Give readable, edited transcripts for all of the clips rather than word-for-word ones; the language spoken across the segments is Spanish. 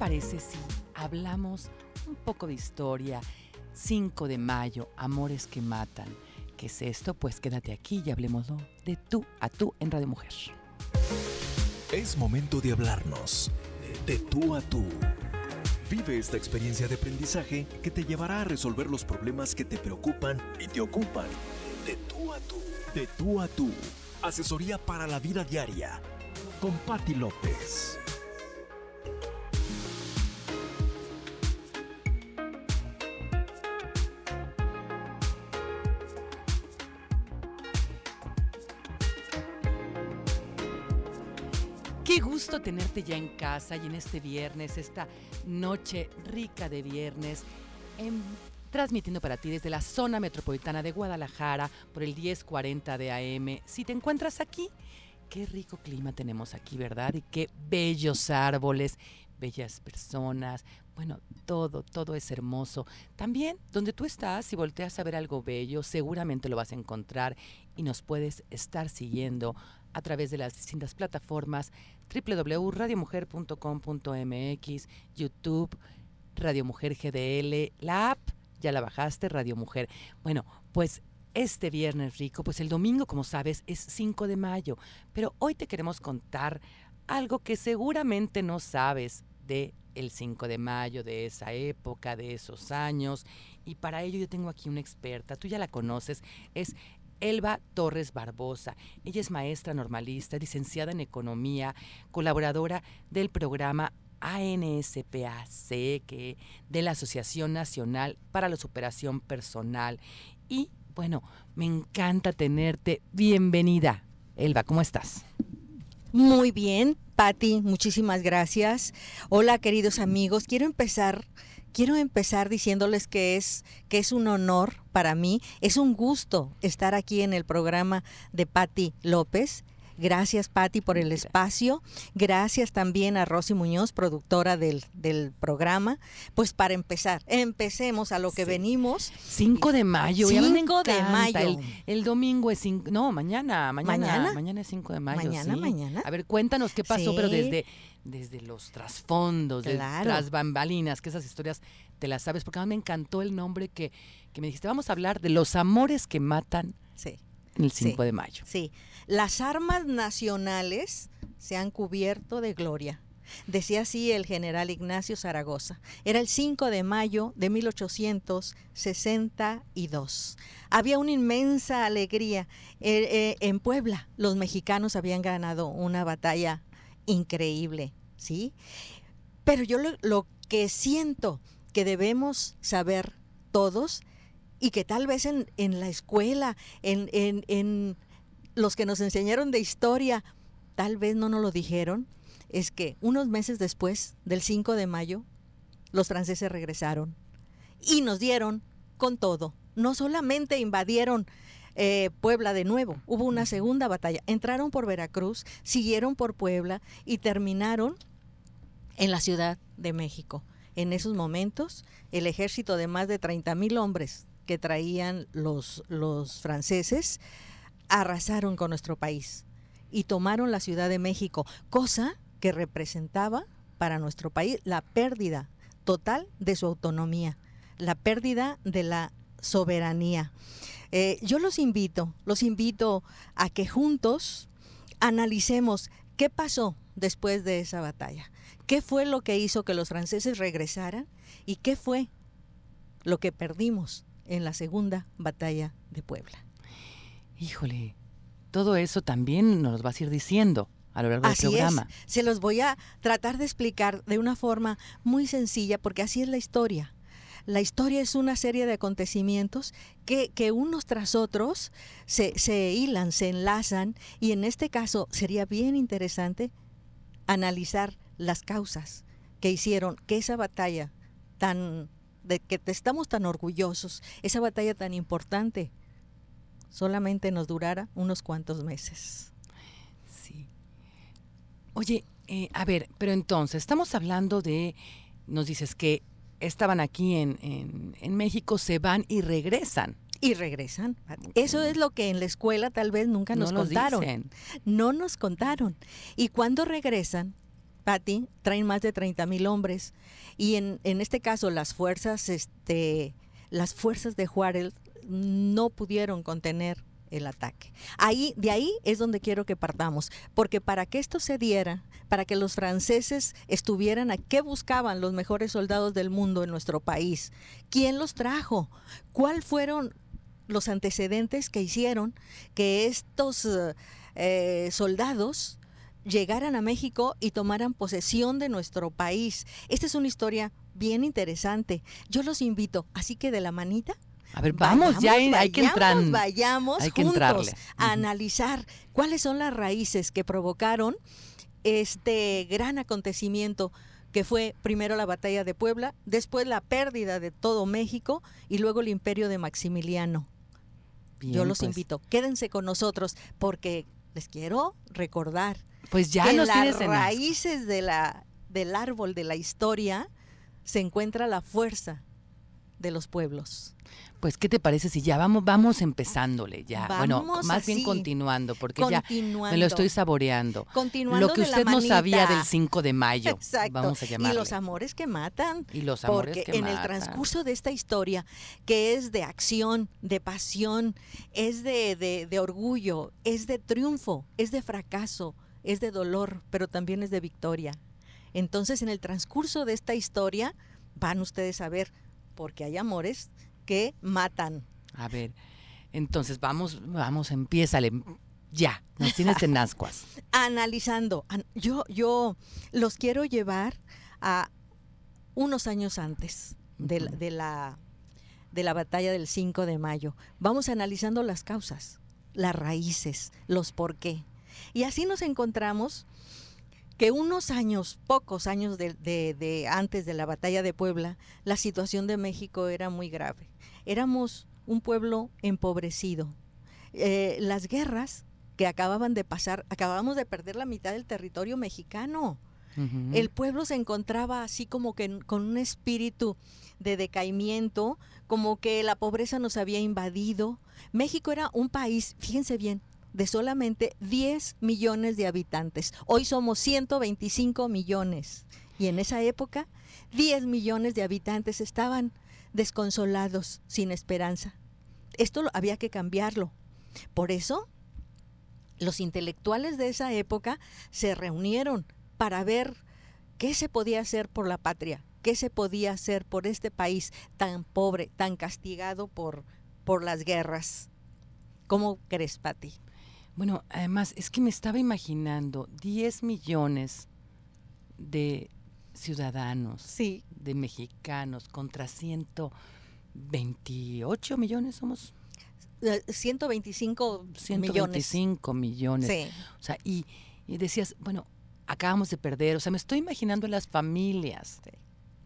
parece si hablamos un poco de historia? 5 de mayo, amores que matan. ¿Qué es esto? Pues quédate aquí y hablemoslo de tú a tú en Radio Mujer. Es momento de hablarnos de tú a tú. Vive esta experiencia de aprendizaje que te llevará a resolver los problemas que te preocupan y te ocupan. De tú a tú. De tú a tú. Asesoría para la vida diaria. Con Patti López. Qué gusto tenerte ya en casa y en este viernes, esta noche rica de viernes, transmitiendo para ti desde la zona metropolitana de Guadalajara por el 1040 de AM. Si te encuentras aquí, qué rico clima tenemos aquí, ¿verdad? Y qué bellos árboles, bellas personas. Bueno, todo es hermoso. También, donde tú estás, si volteas a ver algo bello, seguramente lo vas a encontrar y nos puedes estar siguiendo a través de las distintas plataformas www.radiomujer.com.mx, YouTube, Radio Mujer GDL, la app, ya la bajaste, Radio Mujer. Bueno, pues este viernes rico, pues el domingo, como sabes, es 5 de mayo, pero hoy te queremos contar algo que seguramente no sabes de el 5 de mayo, de esa época, de esos años, y para ello yo tengo aquí una experta, tú ya la conoces, es Elba Torres Barbosa. Ella es maestra normalista, licenciada en Economía, colaboradora del programa ANSPAC, de la Asociación Nacional para la Superación Personal. Y bueno, me encanta tenerte. Bienvenida, Elba, ¿cómo estás? Muy bien, Patti, muchísimas gracias. Hola, queridos amigos. Quiero empezar diciéndoles que es un honor para mí, es un gusto estar aquí en el programa de Patti López. Gracias, Patti, por el espacio. Gracias también a Rosy Muñoz, productora del programa. Pues para empezar, empecemos a lo que venimos. 5 de mayo. 5 de mayo. El domingo es 5, no, mañana es 5 de mayo. Mañana. A ver, cuéntanos qué pasó, Sí. pero desde los trasfondos, Claro. tras bambalinas, que esas historias te las sabes, porque a mí me encantó el nombre que me dijiste. Vamos a hablar de los amores que matan Sí. el 5 de mayo. Sí, las armas nacionales se han cubierto de gloria. Decía así el general Ignacio Zaragoza. Era el 5 de mayo de 1862. Había una inmensa alegría. En Puebla los mexicanos habían ganado una batalla increíble, ¿sí? Pero yo lo que siento que debemos saber todos, y que tal vez en la escuela, en los que nos enseñaron de historia, tal vez no nos lo dijeron, es que unos meses después del 5 de mayo, los franceses regresaron y nos dieron con todo. No solamente invadieron Puebla de nuevo, hubo una segunda batalla. Entraron por Veracruz, siguieron por Puebla y terminaron en la Ciudad de México. En esos momentos, el ejército de más de 30,000 hombres que traían los franceses arrasaron con nuestro país y tomaron la Ciudad de México, cosa que representaba para nuestro país la pérdida total de su autonomía, la pérdida de la soberanía. Yo los invito a que juntos analicemos qué pasó después de esa batalla, qué fue lo que hizo que los franceses regresaran y qué fue lo que perdimos en la segunda batalla de Puebla. Híjole, todo eso también nos lo vas a ir diciendo a lo largo del programa. Así es, se los voy a tratar de explicar de una forma muy sencilla, porque así es la historia. La historia es una serie de acontecimientos que unos tras otros se hilan, se enlazan, y en este caso sería bien interesante analizar las causas que hicieron que esa batalla de que estamos tan orgullosos, esa batalla tan importante, solamente nos durara unos cuantos meses. Sí. Oye, a ver, pero entonces, estamos hablando de, nos dices que estaban aquí en México, se van y regresan. Y regresan. Eso es lo que en la escuela tal vez nunca nos contaron. Dicen. No nos contaron. Y cuando regresan, Pati, traen más de 30,000 hombres. Y en este caso las fuerzas de Juárez no pudieron contener el ataque. De ahí es donde quiero que partamos, porque para que esto se diera, para que los franceses estuvieran ¿qué buscaban los mejores soldados del mundo en nuestro país? ¿Quién los trajo? ¿Cuáles fueron los antecedentes que hicieron que estos soldados llegaran a México y tomaran posesión de nuestro país? Esta es una historia bien interesante. Yo los invito, así que de la manita. A ver, vayamos juntos a analizar cuáles son las raíces que provocaron este gran acontecimiento que fue primero la batalla de Puebla, después la pérdida de todo México y luego el imperio de Maximiliano. Bien, yo los pues, invito, quédense con nosotros porque les quiero recordar pues ya que en nos las tienes en raíces del árbol de la historia se encuentra la fuerza de los pueblos. Pues, ¿qué te parece si ya vamos empezándole ya? Vamos bueno, más bien así, continuando, porque ya me lo estoy saboreando. Continuando lo que de la usted no manita. sabía del 5 de mayo, Exacto. vamos a llamarle. Y los amores que matan. Y los amores porque que en el matan. transcurso de esta historia, que es de acción, de pasión, es de orgullo, es de triunfo, es de fracaso, es de dolor, pero también es de victoria. Entonces, en el transcurso de esta historia, van ustedes a ver, porque hay amores que matan. A ver, entonces vamos, empiézale. Ya, nos tienes en ascuas. Analizando, yo los quiero llevar a unos años antes de la batalla del 5 de mayo. Vamos analizando las causas, las raíces, los por qué. Y así nos encontramos que pocos años de antes de la batalla de Puebla, la situación de México era muy grave. Éramos un pueblo empobrecido. Las guerras que acabamos de perder la mitad del territorio mexicano. Uh-huh. El pueblo se encontraba así como que con un espíritu de decaimiento, como que la pobreza nos había invadido. México era un país, fíjense bien, de solamente 10 millones de habitantes. Hoy somos 125 millones. Y en esa época, 10 millones de habitantes estaban desconsolados, sin esperanza. Esto había que cambiarlo. Por eso, los intelectuales de esa época se reunieron para ver qué se podía hacer por la patria, qué se podía hacer por este país tan pobre, tan castigado por las guerras. ¿Cómo crees, Pati? Bueno, además, es que me estaba imaginando 10 millones de ciudadanos, sí, de mexicanos, contra 128 millones somos. 125 millones. Sí. O sea, y decías, bueno, acabamos de perder, o sea, me estoy imaginando las familias.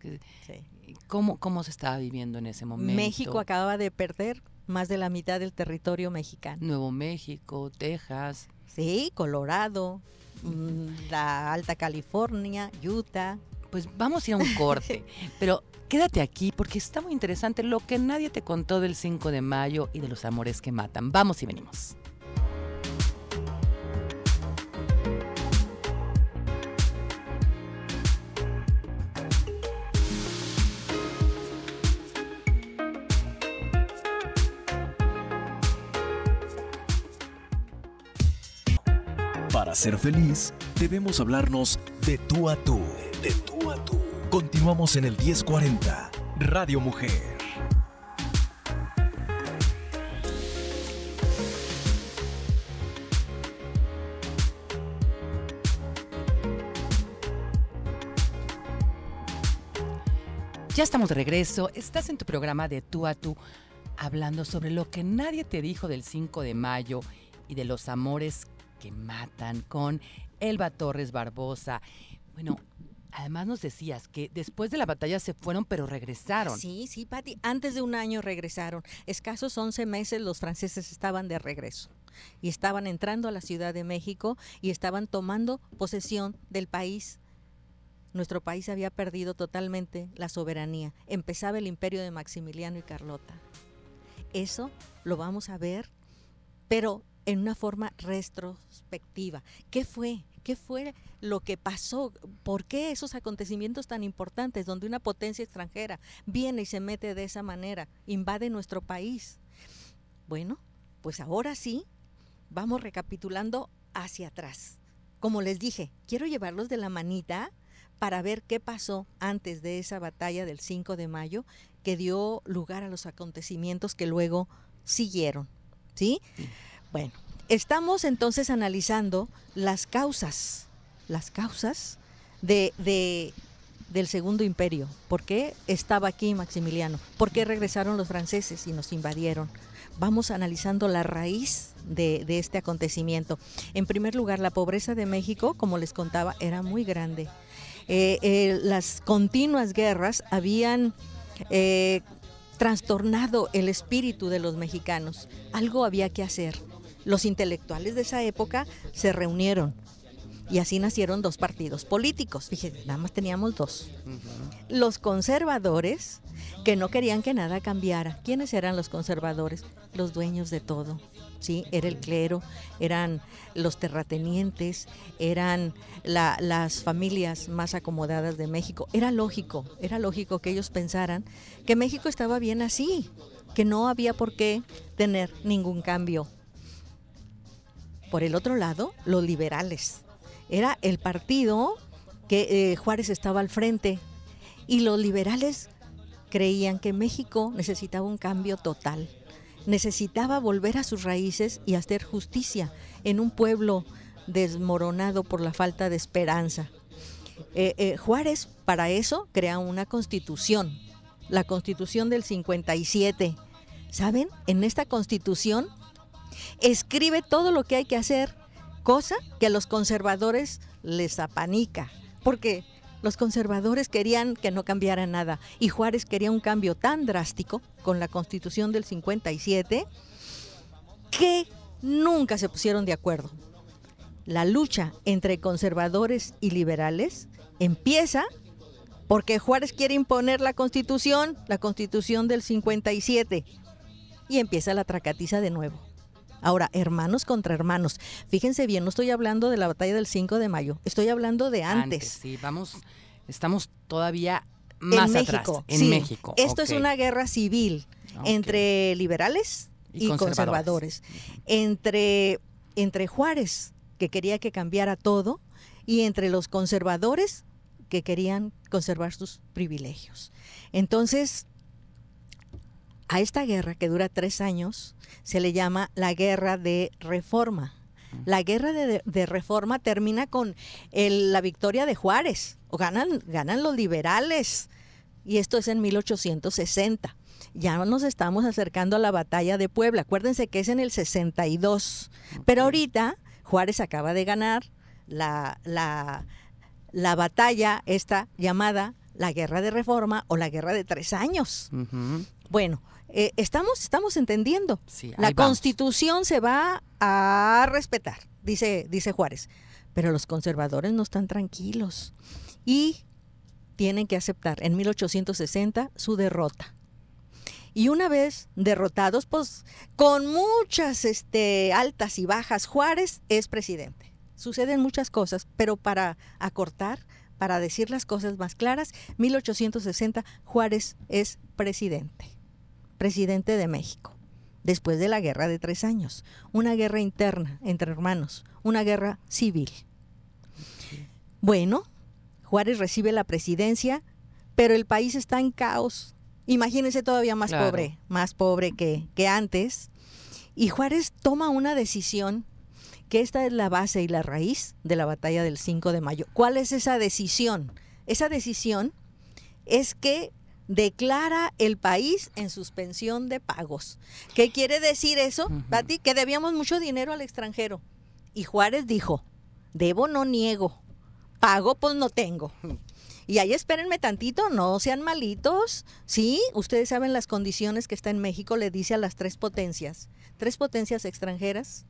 Sí. Sí. ¿Cómo se estaba viviendo en ese momento? México acababa de perder más de la mitad del territorio mexicano. Nuevo México, Texas. Sí, Colorado, la Alta California, Utah. Pues vamos a ir a un corte, pero quédate aquí porque está muy interesante lo que nadie te contó del 5 de mayo y de los amores que matan. Vamos y venimos. Para ser feliz, debemos hablarnos de tú a tú. De tú a tú. Continuamos en el 1040, Radio Mujer. Ya estamos de regreso. Estás en tu programa de Tú a Tú, hablando sobre lo que nadie te dijo del 5 de mayo y de los amores que matan, con Elba Torres Barbosa. Bueno, además nos decías que después de la batalla se fueron, pero regresaron. Sí, Pati, antes de un año regresaron. Escasos 11 meses los franceses estaban de regreso y estaban entrando a la Ciudad de México y estaban tomando posesión del país. Nuestro país había perdido totalmente la soberanía. Empezaba el imperio de Maximiliano y Carlota. Eso lo vamos a ver, pero en una forma retrospectiva. ¿Qué fue? ¿Qué fue lo que pasó? ¿Por qué esos acontecimientos tan importantes donde una potencia extranjera viene y se mete de esa manera, invade nuestro país? Bueno, pues ahora sí, vamos recapitulando hacia atrás. Como les dije, quiero llevarlos de la manita para ver qué pasó antes de esa batalla del 5 de mayo que dio lugar a los acontecimientos que luego siguieron, ¿sí? Bueno, estamos entonces analizando las causas del Segundo Imperio. ¿Por qué estaba aquí Maximiliano? ¿Por qué regresaron los franceses y nos invadieron? Vamos analizando la raíz de este acontecimiento. En primer lugar, la pobreza de México, como les contaba, era muy grande. Las continuas guerras habían trastornado el espíritu de los mexicanos. Algo había que hacer. Los intelectuales de esa época se reunieron y así nacieron dos partidos políticos. Fíjense, nada más teníamos dos. Los conservadores, que no querían que nada cambiara. ¿Quiénes eran los conservadores? Los dueños de todo, ¿sí? Era el clero, eran los terratenientes, eran las familias más acomodadas de México. Era lógico que ellos pensaran que México estaba bien así, que no había por qué tener ningún cambio. Por el otro lado, los liberales. Era el partido que Juárez estaba al frente y los liberales creían que México necesitaba un cambio total, necesitaba volver a sus raíces y hacer justicia en un pueblo desmoronado por la falta de esperanza. Juárez para eso crea una constitución, la Constitución del 57. ¿Saben? En esta constitución escribe todo lo que hay que hacer, cosa que a los conservadores les apanica, porque los conservadores querían que no cambiara nada y Juárez quería un cambio tan drástico con la Constitución del 57 que nunca se pusieron de acuerdo. La lucha entre conservadores y liberales empieza porque Juárez quiere imponer la Constitución del 57 y empieza la tracatiza de nuevo. Ahora, hermanos contra hermanos. Fíjense bien, no estoy hablando de la batalla del 5 de mayo, estoy hablando de antes. Sí, estamos todavía más atrás, en México. Esto es una guerra civil entre liberales y conservadores. Entre Juárez, que quería que cambiara todo, y entre los conservadores, que querían conservar sus privilegios. Entonces, a esta guerra, que dura 3 años, se le llama la Guerra de Reforma. La Guerra de Reforma termina con la victoria de Juárez. Ganan los liberales. Y esto es en 1860. Ya nos estamos acercando a la batalla de Puebla. Acuérdense que es en el 62. Pero ahorita Juárez acaba de ganar la batalla esta llamada la Guerra de Reforma o la Guerra de 3 años. Bueno, estamos entendiendo. Sí, la Constitución se va a respetar, dice Juárez, pero los conservadores no están tranquilos y tienen que aceptar en 1860 su derrota. Y una vez derrotados, pues con muchas altas y bajas, Juárez es presidente. Suceden muchas cosas, pero para acortar, para decir las cosas más claras, 1860 Juárez es presidente de México, después de la Guerra de 3 años, una guerra interna entre hermanos, una guerra civil. Bueno, Juárez recibe la presidencia, pero el país está en caos. Imagínense, todavía más pobre que antes. Y Juárez toma una decisión, que esta es la base y la raíz de la batalla del 5 de mayo. ¿Cuál es esa decisión? Esa decisión es que declara el país en suspensión de pagos. ¿Qué quiere decir eso, Pati? Que debíamos mucho dinero al extranjero. Y Juárez dijo, debo no niego, pago pues no tengo. Y ahí espérenme tantito, no sean malitos. Sí, ustedes saben las condiciones que está en México, le dice a las 3 potencias extranjeras,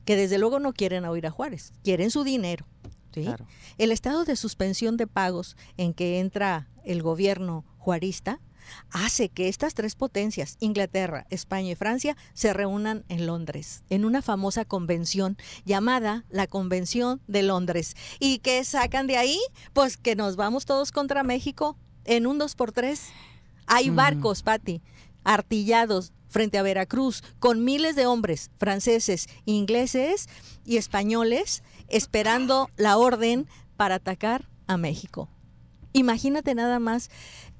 que desde luego no quieren oír a Juárez, quieren su dinero. ¿Sí? Claro. El estado de suspensión de pagos en que entra el gobierno juarista hace que estas tres potencias, Inglaterra, España y Francia, se reúnan en Londres, en una famosa convención llamada la Convención de Londres. ¿Y qué sacan de ahí? Pues que nos vamos todos contra México en un 2x3. Hay barcos, Pati, artillados frente a Veracruz, con miles de hombres franceses, ingleses y españoles esperando la orden para atacar a México. Imagínate nada más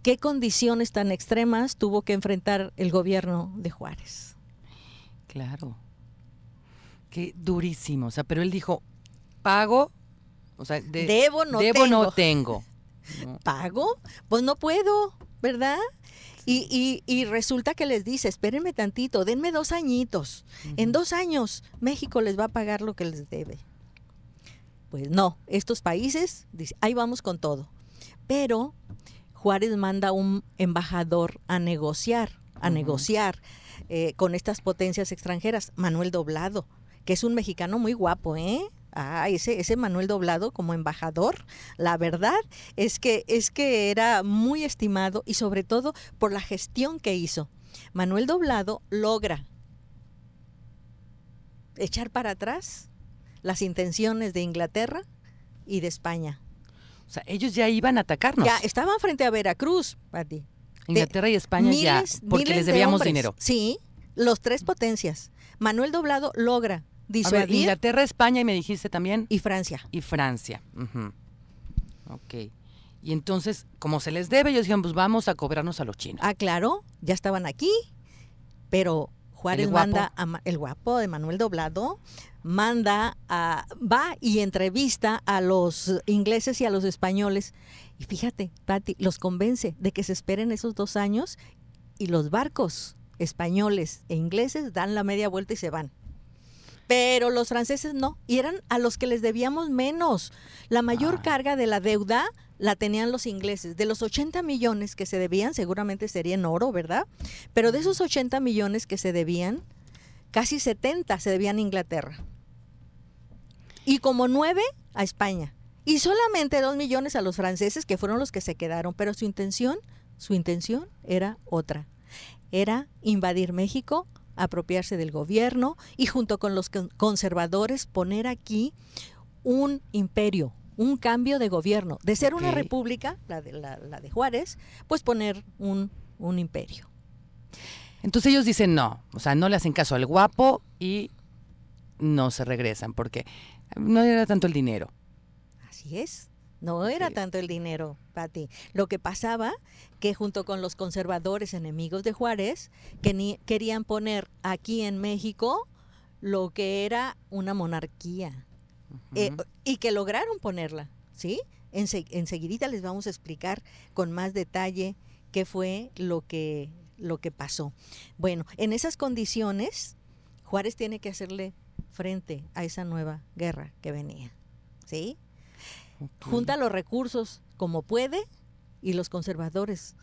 qué condiciones tan extremas tuvo que enfrentar el gobierno de Juárez. Claro. Qué durísimo. O sea, pero él dijo, pago, o sea, debo no tengo. No. ¿Pago? Pues no puedo, ¿verdad? Y resulta que les dice, espérenme tantito, denme 2 añitos. En 2 años México les va a pagar lo que les debe. Pues no, estos países, dice, ahí vamos con todo. Pero Juárez manda un embajador a negociar con estas potencias extranjeras, Manuel Doblado, que es un mexicano muy guapo, ¿eh? Ese Manuel Doblado como embajador, la verdad es que era muy estimado y sobre todo por la gestión que hizo. Manuel Doblado logra echar para atrás las intenciones de Inglaterra y de España. O sea, ellos ya iban a atacarnos. Ya estaban frente a Veracruz, Pati. Inglaterra y España ya, porque les debíamos dinero. Sí, los 3 potencias. Manuel Doblado logra disuadir. A ver, Inglaterra, España y me dijiste también. Y Francia. Y Francia. Ok. Y entonces, como se les debe, ellos dijeron, pues vamos a cobrarnos a los chinos. Ah, claro, ya estaban aquí, pero Juárez manda, el guapo de Manuel Doblado, va y entrevista a los ingleses y a los españoles. Y fíjate, Pati, los convence de que se esperen esos 2 años y los barcos españoles e ingleses dan la media vuelta y se van. Pero los franceses no, y eran a los que les debíamos menos. La mayor carga de la deuda la tenían los ingleses. De los 80 millones que se debían, seguramente sería en oro, ¿verdad? Pero de esos 80 millones que se debían, casi 70 se debían a Inglaterra. Y como 9 a España. Y solamente 2 millones a los franceses, que fueron los que se quedaron. Pero su intención era otra. Era invadir México, apropiarse del gobierno y junto con los conservadores poner aquí un imperio, un cambio de gobierno. De ser una república, la de Juárez, pues poner un imperio. Entonces ellos dicen no, o sea, no le hacen caso al guapo y no se regresan porque no era tanto el dinero. Así es. No era tanto el dinero, Pati. Lo que pasaba que junto con los conservadores enemigos de Juárez querían poner aquí en México lo que era una monarquía y que lograron ponerla, ¿sí? Enseguidita les vamos a explicar con más detalle qué fue lo que pasó. Bueno, en esas condiciones Juárez tiene que hacerle frente a esa nueva guerra que venía, ¿sí? Junta los recursos como puede y los conservadores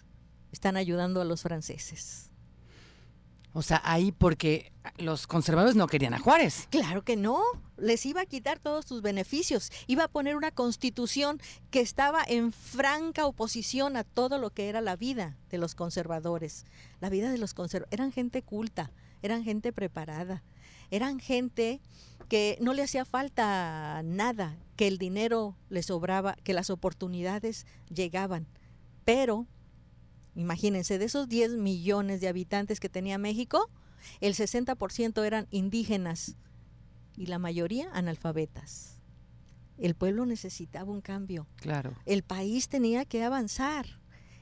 están ayudando a los franceses. O sea, ahí porque los conservadores no querían a Juárez. Claro que no, les iba a quitar todos sus beneficios, iba a poner una constitución que estaba en franca oposición a todo lo que era la vida de los conservadores. La vida de los conservadores, eran gente culta, eran gente preparada, eran gente que no le hacía falta nada, que el dinero le sobraba, que las oportunidades llegaban. Pero, imagínense, de esos 10 millones de habitantes que tenía México, el 60% eran indígenas y la mayoría analfabetas. El pueblo necesitaba un cambio. Claro. El país tenía que avanzar.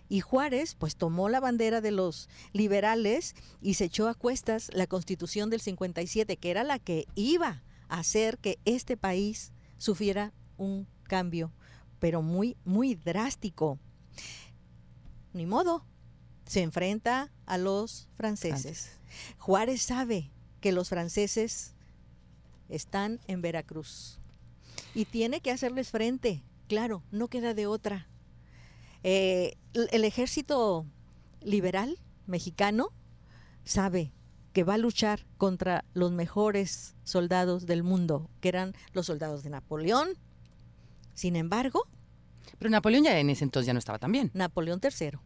Y Juárez, pues, tomó la bandera de los liberales y se echó a cuestas la Constitución del 57, que era la que iba a hacer que este país sufriera un cambio, pero muy, muy drástico. Ni modo, se enfrenta a los franceses. Juárez sabe que los franceses están en Veracruz y tiene que hacerles frente. Claro, no queda de otra. El ejército liberal mexicano sabe que va a luchar contra los mejores soldados del mundo, que eran los soldados de Napoleón. Sin embargo... Pero Napoleón ya en ese entonces ya no estaba tan bien. Napoleón III.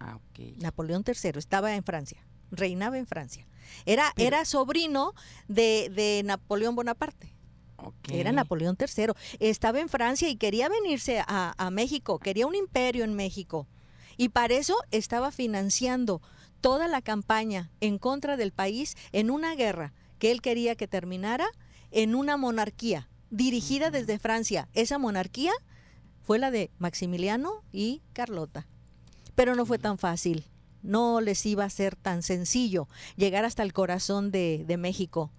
Ah, ok. Napoleón III estaba en Francia, reinaba en Francia. Era sobrino de Napoleón Bonaparte. Okay. Era Napoleón III. Estaba en Francia y quería venirse a México, quería un imperio en México. Y para eso estaba financiando toda la campaña en contra del país en una guerra que él quería que terminara en una monarquía dirigida desde Francia. Esa monarquía fue la de Maximiliano y Carlota. Pero no fue tan fácil, no les iba a ser tan sencillo llegar hasta el corazón de México.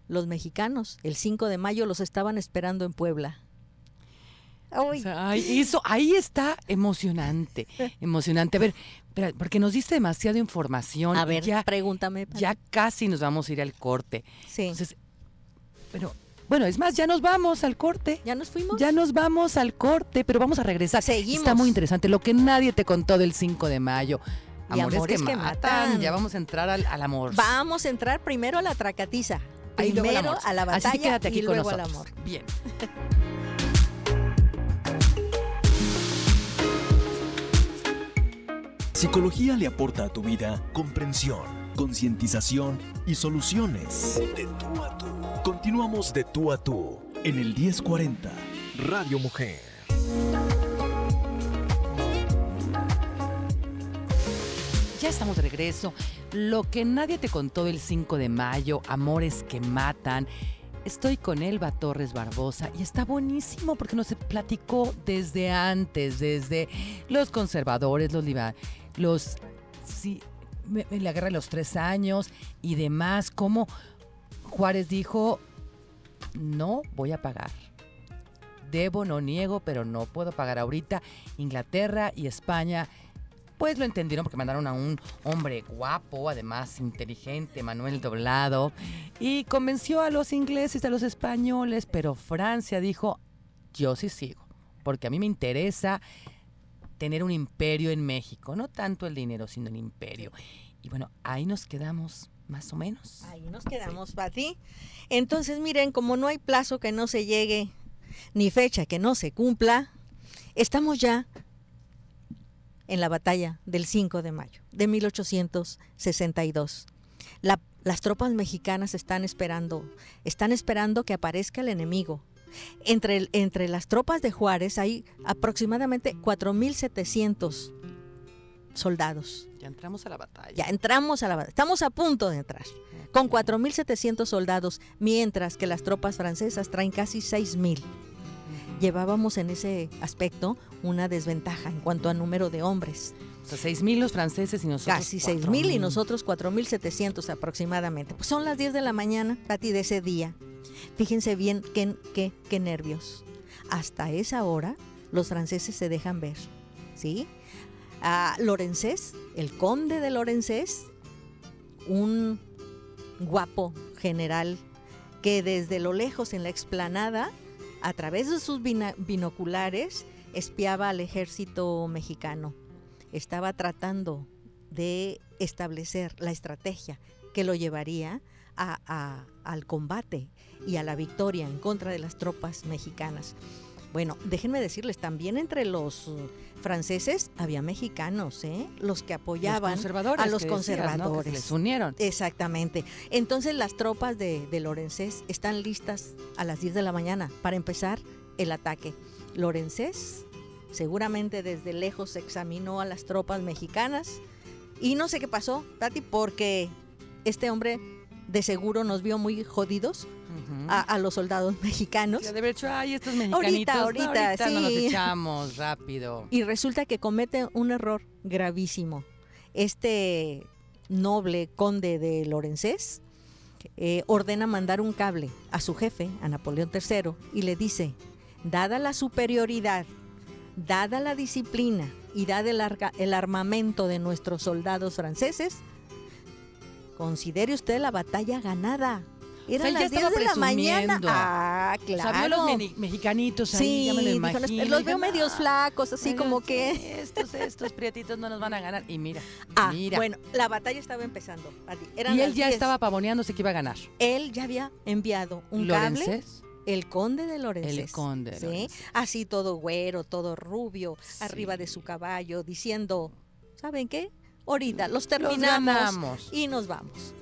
Los mexicanos, el 5 de mayo, los estaban esperando en Puebla. O sea, eso, ahí está emocionante, emocionante. A ver, espera, porque nos diste demasiada información. A ver, ya, pregúntame. Ya casi nos vamos a ir al corte. Sí. Entonces, pero, bueno, es más, ya nos vamos al corte. ¿Ya nos fuimos? Ya nos vamos al corte, pero vamos a regresar. Seguimos. Está muy interesante, lo que nadie te contó del 5 de mayo. Y amores que matan. Ya vamos a entrar al amor. Vamos a entrar primero a la tracatiza. Ahí Primero a la batalla. Así que quédate aquí y con luego al nosotros. amor. Bien. Psicología le aporta a tu vida comprensión, concientización y soluciones. De tú a tú. Continuamos de tú a tú en el 1040 Radio Mujer. Ya estamos de regreso. Lo que nadie te contó del 5 de mayo, amores que matan. Estoy con Elba Torres Barbosa y está buenísimo porque nos platicó desde antes, desde los conservadores, la guerra de los 3 años y demás, cómo Juárez dijo, no voy a pagar. Debo, no niego, pero no puedo pagar ahorita. Inglaterra y España pues lo entendieron porque mandaron a un hombre guapo, además inteligente, Manuel Doblado, y convenció a los ingleses, a los españoles, pero Francia dijo, yo sí sigo, porque a mí me interesa tener un imperio en México, no tanto el dinero, sino el imperio. Y bueno, ahí nos quedamos más o menos. Ahí nos quedamos, Pati. Entonces, miren, como no hay plazo que no se llegue, ni fecha que no se cumpla, estamos ya en la batalla del 5 de mayo de 1862. Las tropas mexicanas están esperando que aparezca el enemigo. Entre las tropas de Juárez hay aproximadamente 4,700 soldados. Ya entramos a la batalla. Estamos a punto de entrar. Con 4,700 soldados, mientras que las tropas francesas traen casi 6,000. Llevábamos en ese aspecto una desventaja en cuanto a número de hombres. O sea, 6,000 los franceses y nosotros casi 6,000 y nosotros 4,700 aproximadamente. Pues son las 10 de la mañana, Pati, de ese día. Fíjense bien qué nervios. Hasta esa hora los franceses se dejan ver, ¿sí? Lorenzés, el conde de Lorenzés, un guapo general que desde lo lejos en la explanada, a través de sus binoculares, espiaba al ejército mexicano. Estaba tratando de establecer la estrategia que lo llevaría al combate y a la victoria en contra de las tropas mexicanas. Bueno, déjenme decirles, también entre los franceses había mexicanos, los que apoyaban a los conservadores. ¿No? Que se les unieron. Exactamente. Entonces las tropas de Lorenzés están listas a las 10 de la mañana para empezar el ataque. Lorenzés seguramente desde lejos examinó a las tropas mexicanas y no sé qué pasó, Tati, porque este hombre de seguro nos vio muy jodidos a los soldados mexicanos. Sí, de haber hecho, ay, estos mexicanitos. Ahorita sí. No nos echamos rápido. Y resulta que comete un error gravísimo. Este noble conde de Lorenzés ordena mandar un cable a su jefe, a Napoleón III, y le dice, dada la superioridad, dada la disciplina y dada el armamento de nuestros soldados franceses, considere usted la batalla ganada. Eran las 10 de la mañana. Ah, claro. O sea, vio los mexicanitos ahí, sí, ya me lo imagino. Dijo, los veo medios flacos, así como que... Estos prietitos no nos van a ganar. Y mira. Bueno, la batalla estaba empezando. Y él ya estaba pavoneándose que iba a ganar. Él ya había enviado un ¿Lorenzés? cable. el conde de Lorenzés. El conde de ¿sí? Lorenzés. Así todo güero, todo rubio, Sí. arriba de su caballo, diciendo, ¿saben qué? Ahorita los terminamos ganamos. y nos vamos.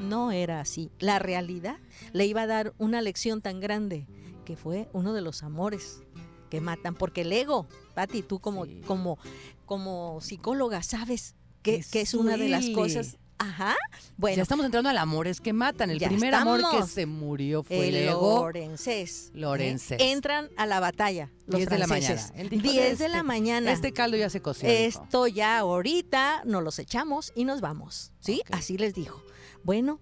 No era así. La realidad le iba a dar una lección tan grande que fue uno de los amores que matan. Porque el ego, Pati, tú como, Sí. como psicóloga sabes que es Eso una de las duele. cosas. Ajá. Bueno, Ya estamos entrando al amores que matan. El Ya primer amor que estamos. se murió fue el el ego. Lorenzés. Lorenzés. Entran a la batalla los 10 de la franceses. mañana. Él dijo, 10 de la mañana. Este caldo ya se coció. dijo. Esto ya ahorita nos los echamos y nos vamos, ¿sí? Ok. Así les dijo. Bueno,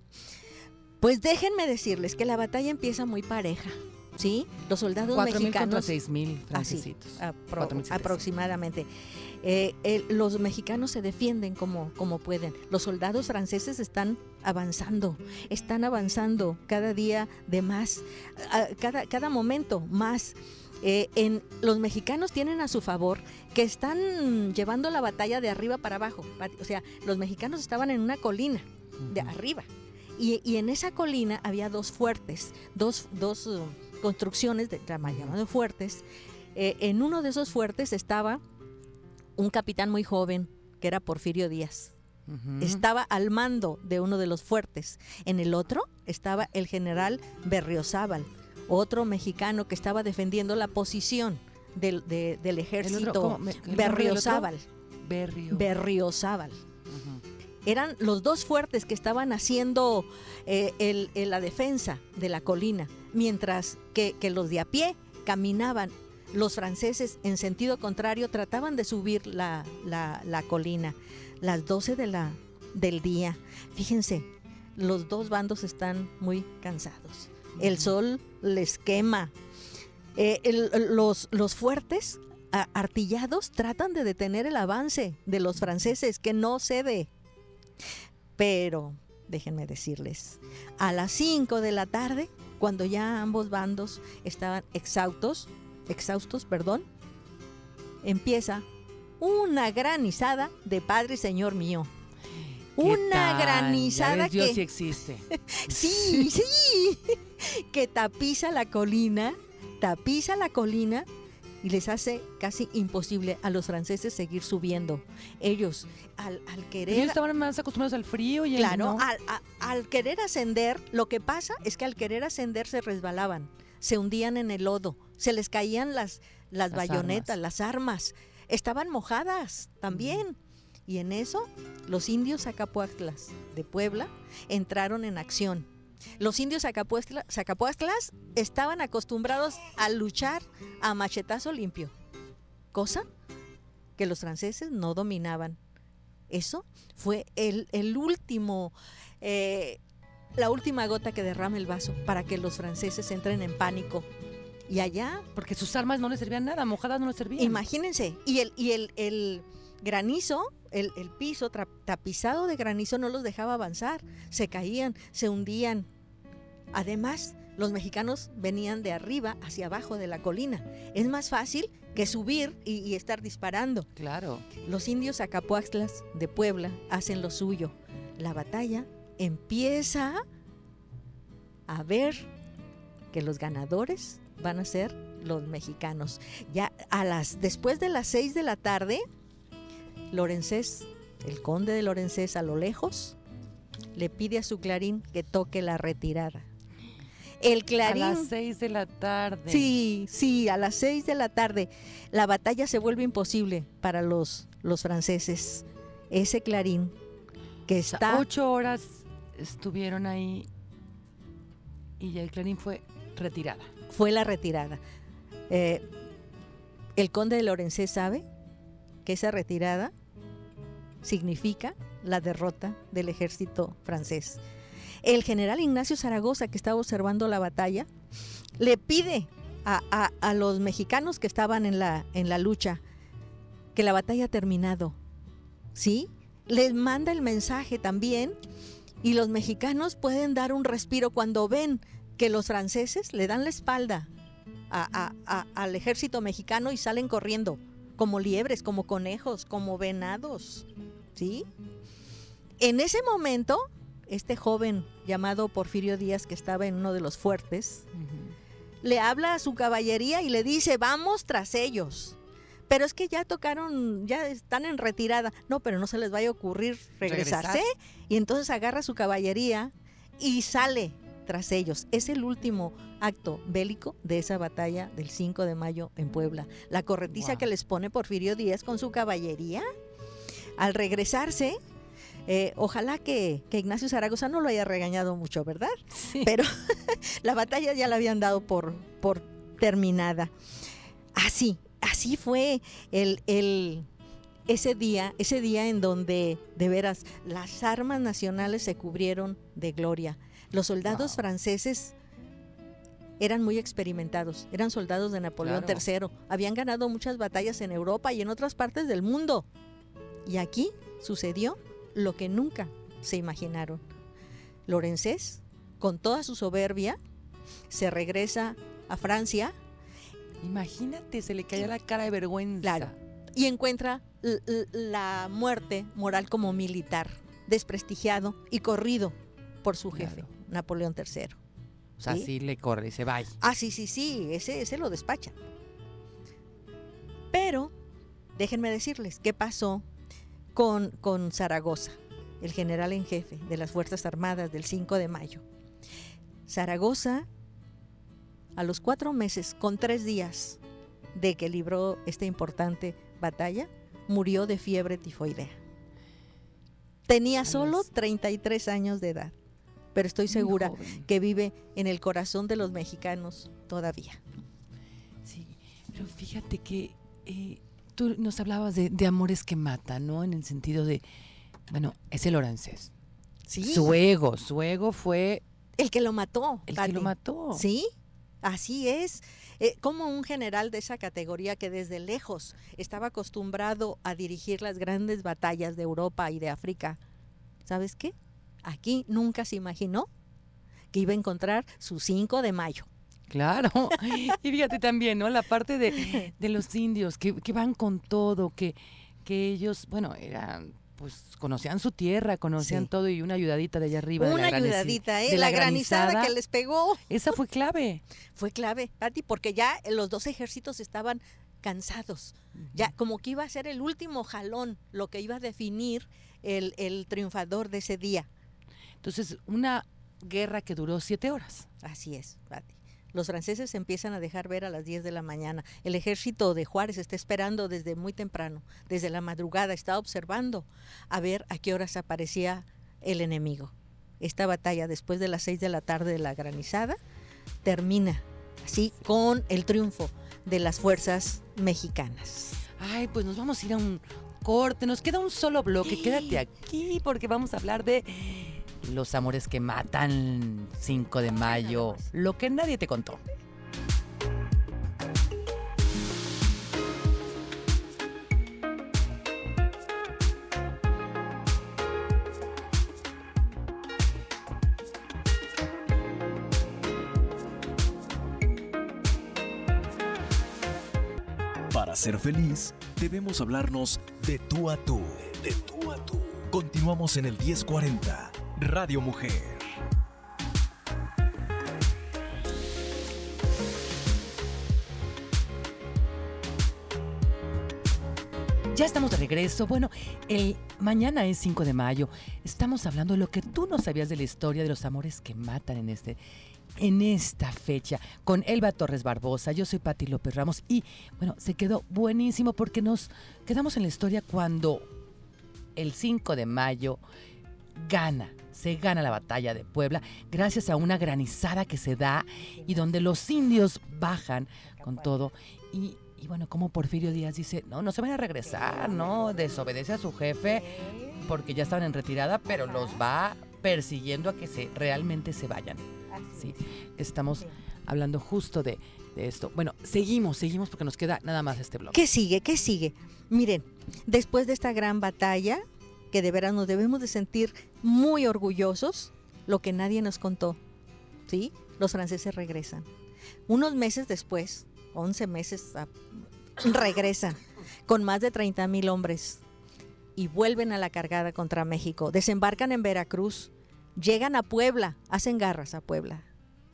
pues déjenme decirles que la batalla empieza muy pareja, ¿sí? Los soldados 4,000 contra mexicanos... 6,000 Así, francesitos. 4,700. aproximadamente. Los mexicanos se defienden como pueden. Los soldados franceses están avanzando cada día de más, cada momento más. Los mexicanos tienen a su favor que están llevando la batalla de arriba para abajo. O sea, los mexicanos estaban en una colina de arriba. Y en esa colina había dos fuertes, dos construcciones llamadas fuertes. En uno de esos fuertes estaba un capitán muy joven, que era Porfirio Díaz. Ujú. Estaba al mando de uno de los fuertes. En el otro estaba el general Berriozábal, otro mexicano que estaba defendiendo la posición del El ejército. otro, ¿cómo? ¿El nombre del Berriozábal. Berrio. Berriozábal. Ujú. Eran los dos fuertes que estaban haciendo la defensa de la colina, mientras que los de a pie caminaban. Los franceses, en sentido contrario, trataban de subir la colina. Las 12 del día. Fíjense, los dos bandos están muy cansados. El sol les quema. Los fuertes artillados tratan de detener el avance de los franceses, que no cede. Pero, déjenme decirles, a las 5 de la tarde, cuando ya ambos bandos estaban exhaustos, empieza una granizada de Padre y Señor mío. ¿Qué Una tal? granizada Ya ves, Dios que... sí existe. Sí, que tapiza la colina y les hace casi imposible a los franceses seguir subiendo. Ellos, al Ellos querer... estaban más acostumbrados al frío y Claro, ¿no? al querer ascender, lo que pasa es que al querer ascender se resbalaban, se hundían en el lodo, se les caían las bayonetas, armas. las armas, estaban mojadas también. Y en eso, los indios Zacapuastlas de Puebla entraron en acción. Los indios Zacapuastlas estaban acostumbrados a luchar a machetazo limpio, cosa que los franceses no dominaban. Eso fue el último, la última gota que derrama el vaso para que los franceses entren en pánico. Y allá, Porque sus armas no les servían nada, mojadas no les servían. imagínense, y el granizo, el piso tapizado de granizo no los dejaba avanzar, se caían, se hundían. Además, los mexicanos venían de arriba hacia abajo de la colina. Es más fácil que subir y estar disparando. Claro. Los indios Zacapuastlas de Puebla hacen lo suyo. La batalla empieza a ver que los ganadores van a ser los mexicanos. Ya después de las 6 de la tarde, Lorenzés, el conde de Lorenzés, a lo lejos, le pide a su clarín que toque la retirada. El clarín... A las 6 de la tarde. Sí, a las 6 de la tarde. La batalla se vuelve imposible para los franceses. Ese clarín que O sea, está... 8 horas estuvieron ahí y ya el clarín fue retirada. Fue la retirada. El conde de Lorenzés sabe que esa retirada significa la derrota del ejército francés. El general Ignacio Zaragoza, que estaba observando la batalla, le pide a los mexicanos que estaban en la lucha que la batalla ha terminado, ¿sí? Les manda el mensaje también, y los mexicanos pueden dar un respiro cuando ven que los franceses le dan la espalda al ejército mexicano y salen corriendo como liebres, como conejos, como venados, ¿sí? En ese momento, este joven llamado Porfirio Díaz, que estaba en uno de los fuertes, le habla a su caballería y le dice, vamos tras ellos. Pero es que ya tocaron, ya están en retirada. No, pero no se les vaya a ocurrir regresarse. Y entonces agarra su caballería y sale tras ellos. Es el último acto bélico de esa batalla del 5 de mayo en Puebla. La corretiza que les pone Porfirio Díaz con su caballería. Al regresarse, ojalá que Ignacio Zaragoza no lo haya regañado mucho, ¿verdad? Sí. Pero la batalla ya la habían dado por terminada. Así fue ese día en donde de veras las armas nacionales se cubrieron de gloria. Los soldados franceses eran muy experimentados, eran soldados de Napoleón III, habían ganado muchas batallas en Europa y en otras partes del mundo. Y aquí sucedió lo que nunca se imaginaron. Lorenzés, con toda su soberbia, se regresa a Francia. Imagínate, se le caía la cara de vergüenza. Claro. Y encuentra la muerte moral como militar, desprestigiado y corrido por su jefe, Napoleón III. O sea, sí le corre y se va. Sí, ese lo despacha. Pero, déjenme decirles, ¿qué pasó con Zaragoza, el general en jefe de las Fuerzas Armadas del 5 de mayo? Zaragoza, a los 4 meses, con 3 días de que libró esta importante batalla, murió de fiebre tifoidea. Tenía solo 33 años de edad, pero estoy segura que vive en el corazón de los mexicanos todavía. Sí, pero fíjate que tú nos hablabas de amores que matan, ¿no? En el sentido de, bueno, es el Lorenzés. Sí. Su ego fue... El que lo mató. El que lo mató. Sí, así es. Como un general de esa categoría que desde lejos estaba acostumbrado a dirigir las grandes batallas de Europa y de África, ¿sabes qué? Aquí nunca se imaginó que iba a encontrar su 5 de mayo. Claro, y fíjate también, ¿no? La parte de los indios que van con todo, que ellos, bueno, eran, pues conocían su tierra, conocían todo, y una ayudadita de allá arriba. Una ayudadita, de la granizada que les pegó. Esa fue clave. Fue clave, Pati, porque ya los dos ejércitos estaban cansados. Ya como que iba a ser el último jalón, lo que iba a definir el triunfador de ese día. Entonces, una guerra que duró 7 horas. Así es, Pati. Los franceses se empiezan a dejar ver a las 10 de la mañana. El ejército de Juárez está esperando desde muy temprano, desde la madrugada, está observando a ver a qué horas aparecía el enemigo. Esta batalla, después de las 6 de la tarde de la granizada, termina así con el triunfo de las fuerzas mexicanas. Ay, pues nos vamos a ir a un corte, nos queda un solo bloque, quédate aquí porque vamos a hablar de los amores que matan, 5 de mayo, lo que nadie te contó. Para ser feliz, debemos hablarnos de tú a tú. De tú a tú. Continuamos en el 1040, Radio Mujer. Ya estamos de regreso. Bueno, mañana es 5 de mayo. Estamos hablando de lo que tú no sabías de la historia de los amores que matan en esta fecha, con Elba Torres Barbosa. Yo soy Pati López Ramos y, bueno, se quedó buenísimo porque nos quedamos en la historia cuando el 5 de mayo se gana la batalla de Puebla gracias a una granizada que se da y donde los indios bajan con todo y bueno, como Porfirio Díaz dice, no se van a regresar, no, desobedece a su jefe porque ya estaban en retirada, pero los va persiguiendo a que realmente se vayan. Sí, estamos hablando justo de esto. Bueno, seguimos porque nos queda nada más este bloque. ¿Qué sigue? Miren, después de esta gran batalla, que de veras nos debemos de sentir muy orgullosos, lo que nadie nos contó, ¿sí? Los franceses regresan. Unos meses después, 11 meses, regresan con más de 30,000 hombres y vuelven a la cargada contra México. Desembarcan en Veracruz, llegan a Puebla, hacen garras a Puebla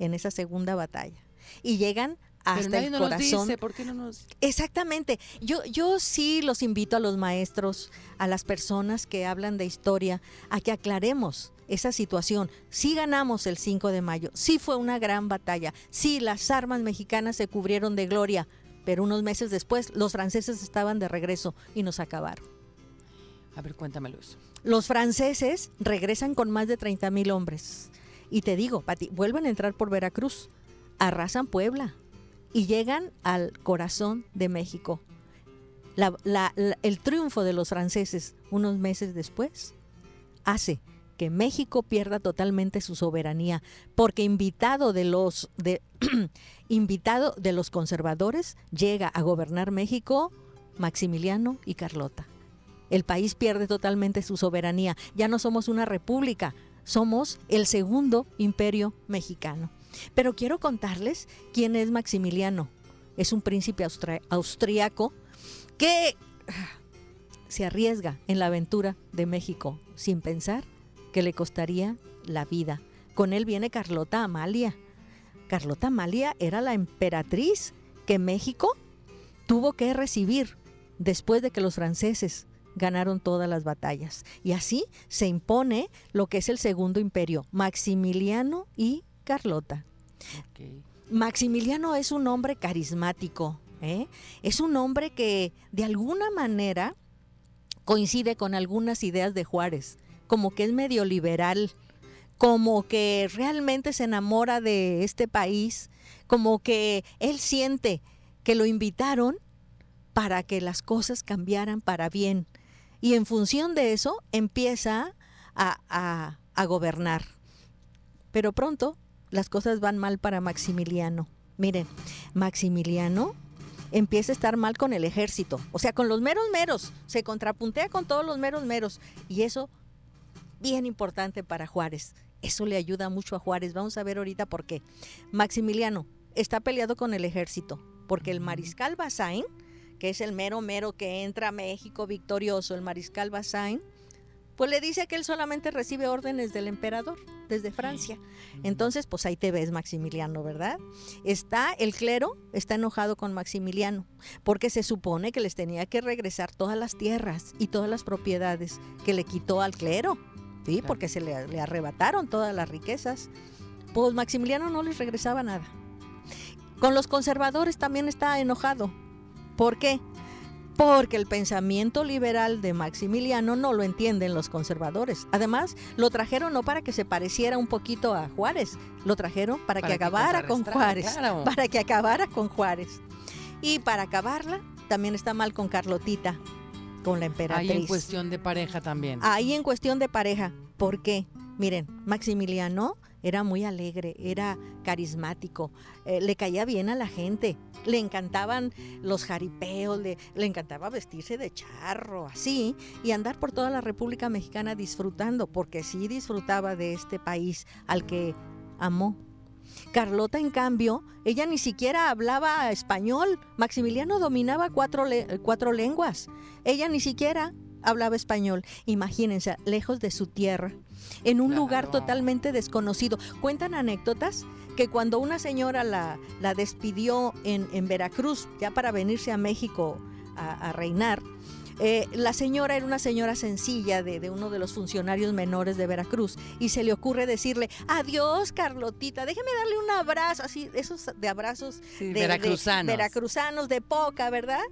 en esa segunda batalla. y llegan hasta Pero nadie el nos corazón. dice, ¿por qué no nos...? Exactamente. Yo sí los invito a los maestros, a las personas que hablan de historia, a que aclaremos esa situación. Sí ganamos el 5 de mayo, sí fue una gran batalla, sí las armas mexicanas se cubrieron de gloria, pero unos meses después los franceses estaban de regreso y nos acabaron. A ver, cuéntamelo eso. Los franceses regresan con más de 30,000 hombres. Y te digo, Pati, vuelven a entrar por Veracruz, arrasan Puebla y llegan al corazón de México. El triunfo de los franceses unos meses después hace que México pierda totalmente su soberanía, porque invitado de los conservadores llega a gobernar México Maximiliano y Carlota. El país pierde totalmente su soberanía. Ya no somos una república, somos el segundo imperio mexicano. Pero quiero contarles quién es Maximiliano. Es un príncipe austriaco que se arriesga en la aventura de México sin pensar que le costaría la vida. Con él viene Carlota Amalia. Carlota Amalia era la emperatriz que México tuvo que recibir después de que los franceses ganaron todas las batallas. Y así se impone lo que es el segundo imperio, Maximiliano y Carlota. Okay. Maximiliano es un hombre carismático, es un hombre que de alguna manera coincide con algunas ideas de Juárez, como que es medio liberal, como que realmente se enamora de este país, como que él siente que lo invitaron para que las cosas cambiaran para bien. Y en función de eso empieza a gobernar. Pero pronto las cosas van mal para Maximiliano. Miren, Maximiliano empieza a estar mal con el ejército, o sea, con los meros meros, se contrapuntea con todos los meros meros, y eso bien importante para Juárez. Eso le ayuda mucho a Juárez. Vamos a ver ahorita por qué. Maximiliano está peleado con el ejército, porque el mariscal Bazaine, que es el mero mero que entra a México victorioso, el mariscal Bazaine, pues le dice que él solamente recibe órdenes del emperador desde Francia. Entonces, pues ahí te ves, Maximiliano, ¿verdad? El clero está enojado con Maximiliano, porque se supone que les tenía que regresar todas las tierras y todas las propiedades que le quitó al clero, ¿sí? Porque se le arrebataron todas las riquezas. Pues Maximiliano no les regresaba nada. Con los conservadores también está enojado. ¿Por qué? Porque el pensamiento liberal de Maximiliano no lo entienden los conservadores. Además, lo trajeron no para que se pareciera un poquito a Juárez, lo trajeron para que acabara con Juárez, claro. Para que acabara con Juárez. Y para acabarla, también está mal con Carlotita, con la emperatriz. Ahí en cuestión de pareja también. Ahí en cuestión de pareja. ¿Por qué? Miren, Maximiliano era muy alegre, era carismático, le caía bien a la gente, le encantaban los jaripeos, le encantaba vestirse de charro, así, y andar por toda la República Mexicana disfrutando, porque sí disfrutaba de este país al que amó. Carlota, en cambio, ella ni siquiera hablaba español. Maximiliano dominaba cuatro lenguas. Ella ni siquiera hablaba español. Imagínense, lejos de su tierra, en un lugar totalmente desconocido. Cuentan anécdotas que cuando una señora la despidió en Veracruz, ya para venirse a México a reinar, la señora era una señora sencilla de uno de los funcionarios menores de Veracruz, y se le ocurre decirle: adiós, Carlotita, déjeme darle un abrazo, así, esos de abrazos veracruzanos de poca, ¿verdad?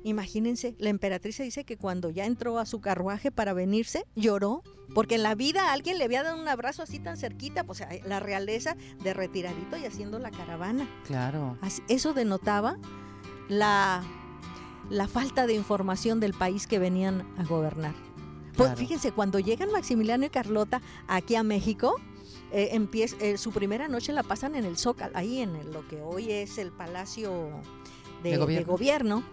Imagínense, la emperatriz dice que cuando ya entró a su carruaje para venirse, lloró, porque en la vida alguien le había dado un abrazo así tan cerquita, pues la realeza de retiradito y haciendo la caravana. Claro. Eso denotaba la falta de información del país que venían a gobernar. Pues claro. Fíjense, cuando llegan Maximiliano y Carlota aquí a México, su primera noche la pasan en el Zócalo, ahí en lo que hoy es el Palacio de Gobierno.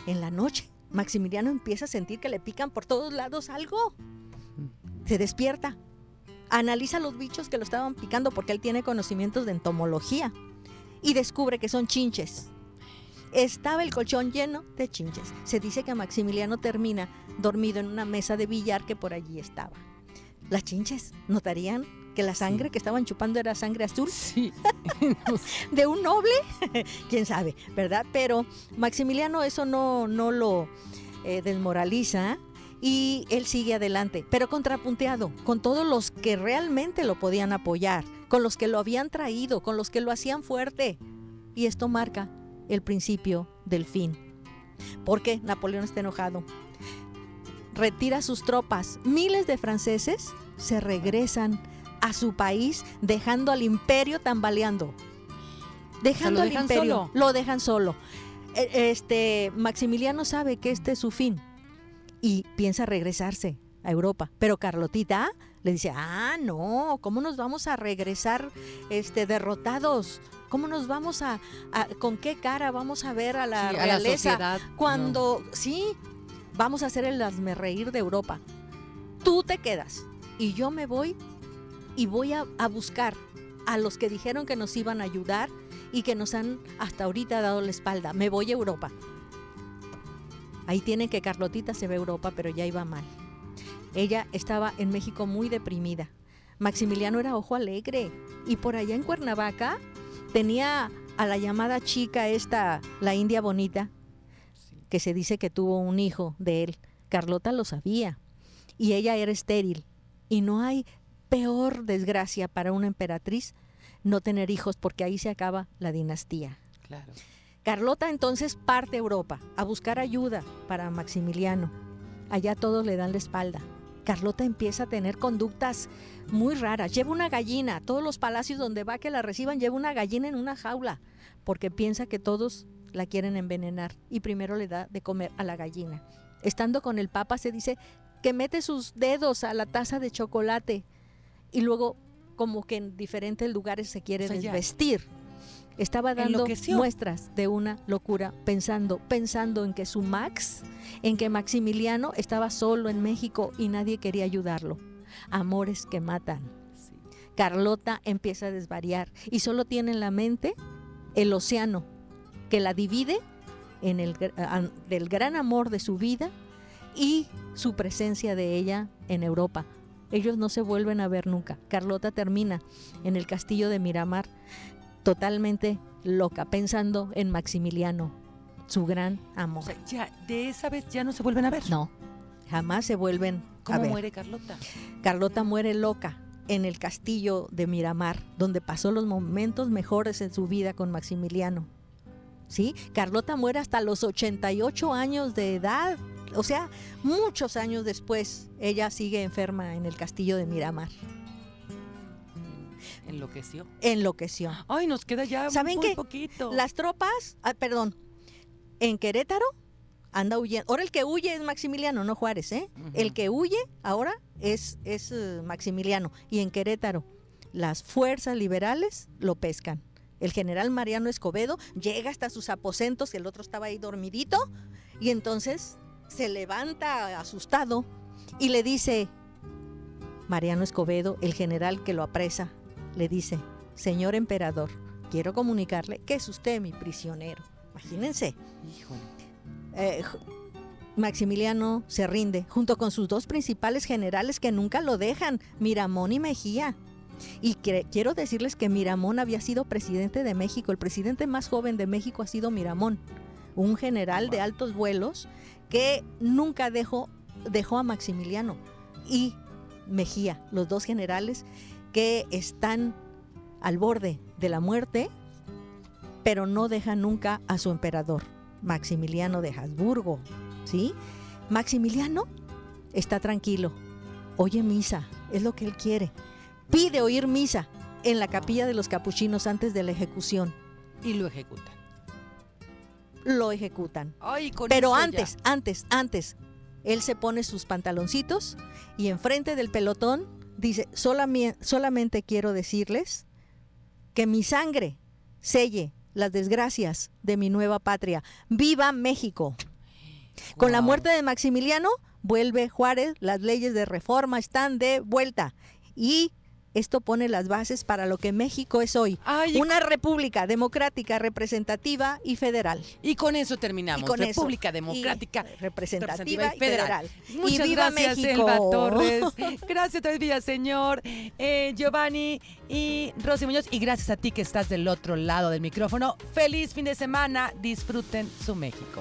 En la noche, Maximiliano empieza a sentir que le pican por todos lados algo. Se despierta, analiza los bichos que lo estaban picando, porque él tiene conocimientos de entomología, y descubre que son chinches. Estaba el colchón lleno de chinches. Se dice que Maximiliano termina dormido en una mesa de billar que por allí estaba. Las chinches notarían que la sangre que estaban chupando era sangre azul. Sí. ¿De un noble? ¿Quién sabe, verdad? Pero Maximiliano eso no lo desmoraliza y él sigue adelante, pero contrapunteado, con todos los que realmente lo podían apoyar, con los que lo habían traído, con los que lo hacían fuerte. Y esto marca el principio del fin. Porque Napoleón está enojado. Retira sus tropas. Miles de franceses se regresan a su país, dejando al imperio tambaleando. Dejando al imperio. Lo dejan solo. Maximiliano sabe que este es su fin y piensa regresarse a Europa. Pero Carlotita le dice, no, ¿cómo nos vamos a regresar derrotados? ¿Cómo nos vamos con qué cara vamos a ver a la realeza? A la cuando, sí, vamos a ser el hazmerreír de Europa. Tú te quedas y yo me voy y voy a buscar a los que dijeron que nos iban a ayudar y que nos han hasta ahorita dado la espalda. Me voy a Europa. Ahí tienen que Carlotita se ve a Europa, pero ya iba mal. Ella estaba en México muy deprimida. Maximiliano era ojo alegre. Y por allá en Cuernavaca tenía a la llamada chica esta, la India Bonita, que se dice que tuvo un hijo de él. Carlota lo sabía. Y ella era estéril. Y no hay peor desgracia para una emperatriz no tener hijos, porque ahí se acaba la dinastía. Claro. Carlota entonces parte a Europa a buscar ayuda para Maximiliano. Allá todos le dan la espalda. Carlota empieza a tener conductas muy raras. Lleva una gallina. Todos los palacios donde va que la reciban, lleva una gallina en una jaula, porque piensa que todos la quieren envenenar y primero le da de comer a la gallina. Estando con el Papa se dice que mete sus dedos a la taza de chocolate y luego como que en diferentes lugares se quiere desvestir. Estaba dando muestras de una locura, pensando en que en que Maximiliano estaba solo en México y nadie quería ayudarlo. Amores que matan. Sí. Carlota empieza a desvariar y solo tiene en la mente el océano que la divide del gran amor de su vida y su presencia de ella en Europa. Ellos no se vuelven a ver nunca. Carlota termina en el castillo de Miramar totalmente loca, pensando en Maximiliano, su gran amor. O sea, ya, de esa vez ya no se vuelven a ver. No, jamás se vuelven a ver. ¿Cómo muere Carlota? Carlota muere loca en el castillo de Miramar, donde pasó los momentos mejores en su vida con Maximiliano. ¿Sí? Carlota muere hasta los 88 años de edad. O sea, muchos años después, ella sigue enferma en el castillo de Miramar. Enloqueció. Ay, nos queda ya ¿saben muy qué? Poquito. Las tropas, en Querétaro anda huyendo. Ahora el que huye es Maximiliano, no Juárez, ¿eh? Uh-huh. El que huye ahora es Maximiliano. Y en Querétaro, las fuerzas liberales lo pescan. El general Mariano Escobedo llega hasta sus aposentos, el otro estaba ahí dormidito, y entonces se levanta asustado y le dice, Mariano Escobedo, el general que lo apresa, le dice, señor emperador, quiero comunicarle que es usted mi prisionero. Imagínense. Híjole. Maximiliano se rinde, junto con sus dos principales generales que nunca lo dejan, Miramón y Mejía. Y quiero decirles que Miramón había sido presidente de México. El presidente más joven de México ha sido Miramón, un general de altos vuelos que nunca dejó a Maximiliano y Mejía, los dos generales que están al borde de la muerte, pero no dejan nunca a su emperador, Maximiliano de Habsburgo, ¿sí? Maximiliano está tranquilo, oye misa, es lo que él quiere. Pide oír misa en la capilla de los capuchinos antes de la ejecución. Y lo ejecutan. Lo ejecutan. Ay, pero antes, él se pone sus pantaloncitos y enfrente del pelotón dice, solamente quiero decirles que mi sangre selle las desgracias de mi nueva patria. ¡Viva México! Wow. Con la muerte de Maximiliano, vuelve Juárez, las leyes de reforma están de vuelta y esto pone las bases para lo que México es hoy. Ay, Una república democrática, representativa y federal. y con eso terminamos. Y con eso. República Democrática, Y representativa y federal. federal. Muchas y viva gracias, México. Elba Torres. Gracias, David Villaseñor, Giovanni y Rosy Muñoz. Y gracias a ti que estás del otro lado del micrófono. Feliz fin de semana. Disfruten su México.